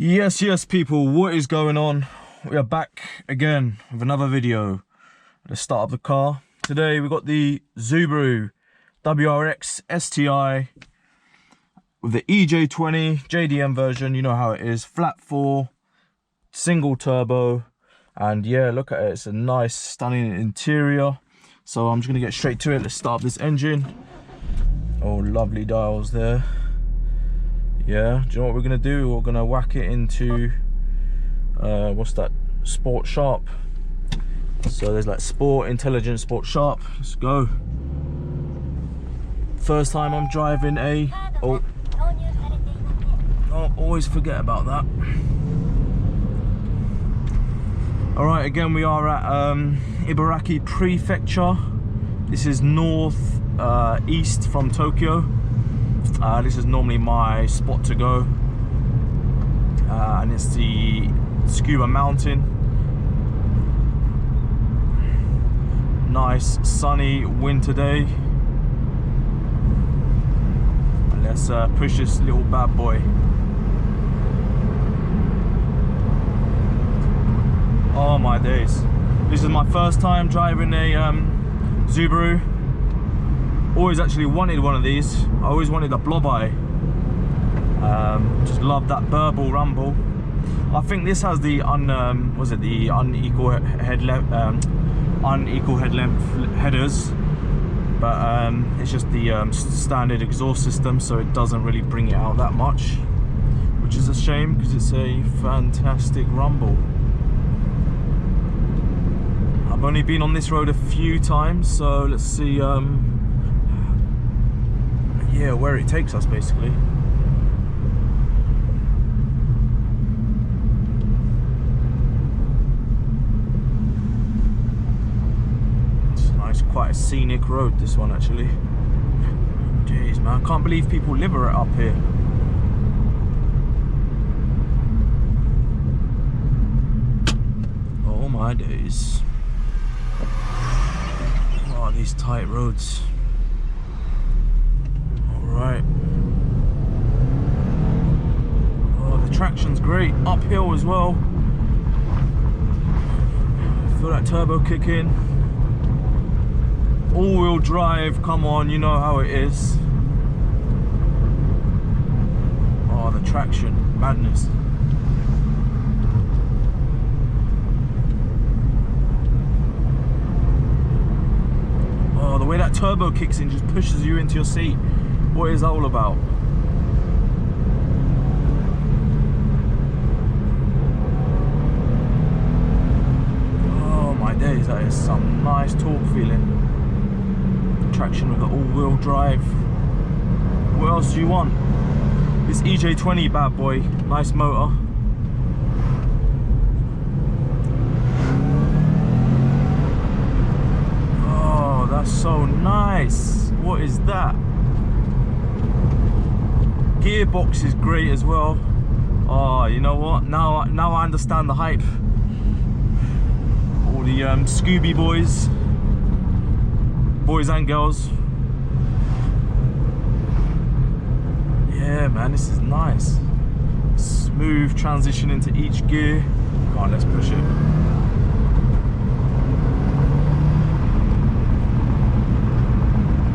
Yes, people, what is going on? We are back again with another video. Let's start up the car. Today we got the Subaru WRX STI with the EJ20 JDM version. You know how it is, flat 4, single turbo, and yeah, look at it, it's a nice stunning interior. So I'm just gonna get straight to it. Let's start this engine. Oh, lovely dials there. Yeah, do you know what we're gonna do? We're gonna whack it into what's that, sport sharp. So there's like sport, intelligent, sport sharp. Let's go. First time I'm driving a always forget about that. All right, again we are at Ibaraki Prefecture. This is north east from Tokyo. This is normally my spot to go, and it's the Scuba Mountain. Nice sunny winter day. And let's push this little bad boy. Oh my days, this is my first time driving a Subaru. Always actually wanted one of these. I always wanted a blob eye. Just love that burble rumble. I think this has the unequal headlength headers, but it's just the standard exhaust system, so it doesn't really bring it out that much, which is a shame because it's a fantastic rumble. I've only been on this road a few times, so let's see yeah, where it takes us basically. It's nice, quite a scenic road, this one actually. Jeez man, I can't believe people live up here. Oh my days. Oh, these tight roads. Right. Oh, the traction's great. Uphill as well. Feel that turbo kick in. All-wheel drive, come on, you know how it is. Oh, the traction, madness. Oh, the way that turbo kicks in just pushes you into your seat. What is that all about? Oh my days, that is some nice torque feeling. Traction with the all-wheel drive. What else do you want? This EJ20 bad boy, nice motor. Oh, that's so nice. What is that? Gearbox is great as well. Oh, you know what? Now I understand the hype. All the Scooby boys and girls. Yeah, man, this is nice. Smooth transition into each gear. Come on, let's push it.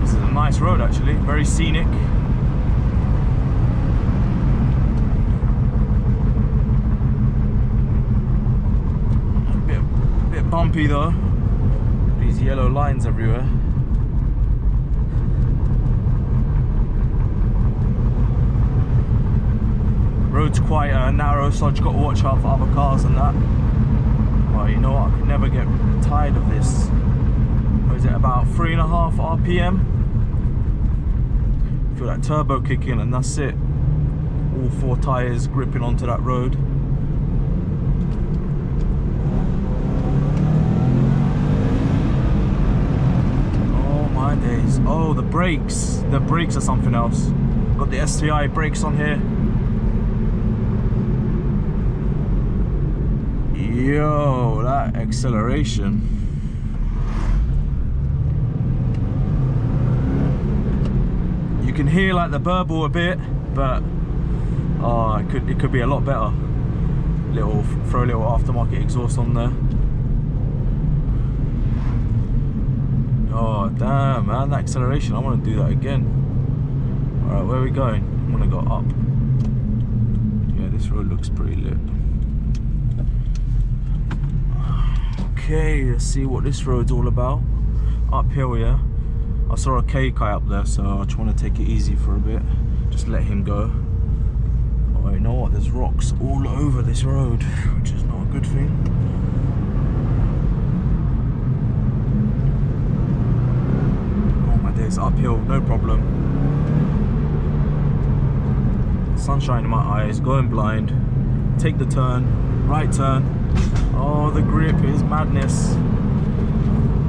This is a nice road actually, very scenic. Bumpy though, these yellow lines everywhere. Road's quite narrow, so I just got to watch out for other cars and that. Well, you know what, I could never get tired of this. What is it, about 3.5 RPM? Feel that turbo kick in and that's it. All 4 tyres gripping onto that road. Days. Oh, the brakes are something else. Got the STI brakes on here. Yo, that acceleration. You can hear like the burble a bit, but oh, it could be a lot better. throw a little aftermarket exhaust on there. Oh damn, man, that acceleration, I want to do that again. Alright, where are we going? I'm gonna go up. Yeah, this road looks pretty lit. Okay, let's see what this road's all about. Uphill, yeah. I saw a K-Kai up there, so I just want to take it easy for a bit. Just let him go. Oh, you know what? There's rocks all over this road, which is not a good thing. Oh my days, uphill, no problem. Sunshine in my eyes, going blind. Take the turn, right turn. Oh, the grip is madness.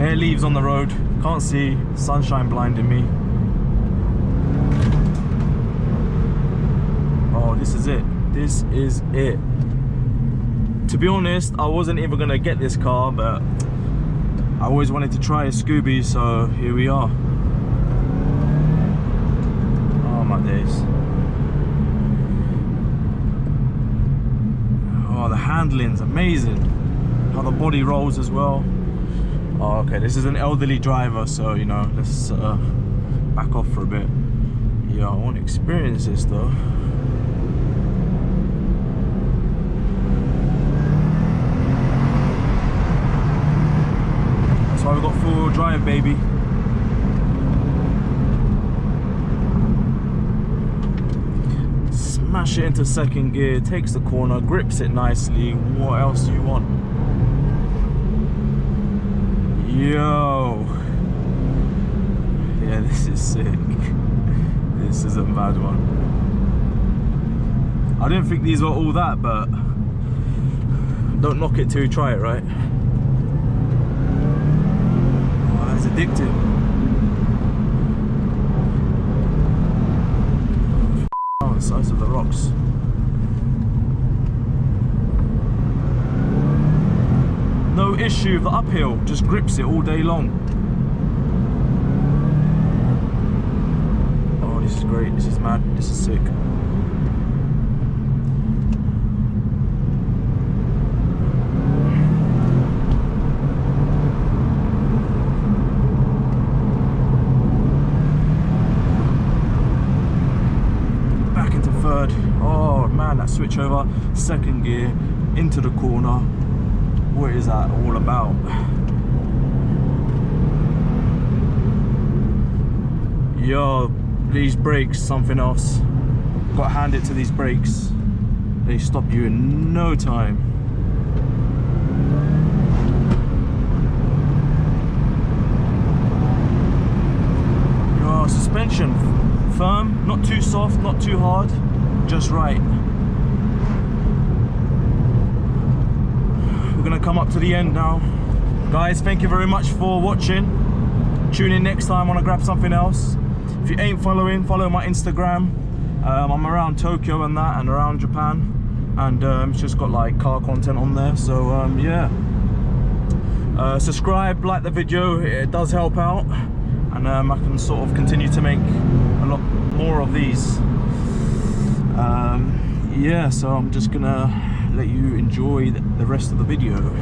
Air leaves on the road, can't see, sunshine blinding me. Oh, this is it. This is it. To be honest, I wasn't even gonna get this car, but I always wanted to try a Scooby, so here we are. Oh my days. Oh, the handling's amazing. How the body rolls as well. Oh, okay, this is an elderly driver, so you know, let's back off for a bit. Yeah, I want to experience this though. That's why we got four-wheel drive, baby. Smash it into second gear, takes the corner, grips it nicely. What else do you want? Yo, yeah, this is sick. This is a mad one. I didn't think these were all that, but don't knock it till you try it, right? Oh, that's addictive. Oh, the size of the rocks. No issue with the uphill, just grips it all day long. Oh, this is great, this is mad, this is sick. Back into third. Oh man, that switch over, second gear, into the corner. What is that all about? Yo, these brakes, something else. Got to hand it to these brakes. They stop you in no time. Yo, suspension, firm, not too soft, not too hard, just right. We're gonna come up to the end now. Guys, thank you very much for watching. Tune in next time when I grab something else. If you ain't following, follow my Instagram. I'm around Tokyo and that, and around Japan, and it's just got like car content on there, so yeah. Subscribe, like the video, it does help out, and I can sort of continue to make a lot more of these. Yeah, so I'm just gonna let you enjoy the rest of the video.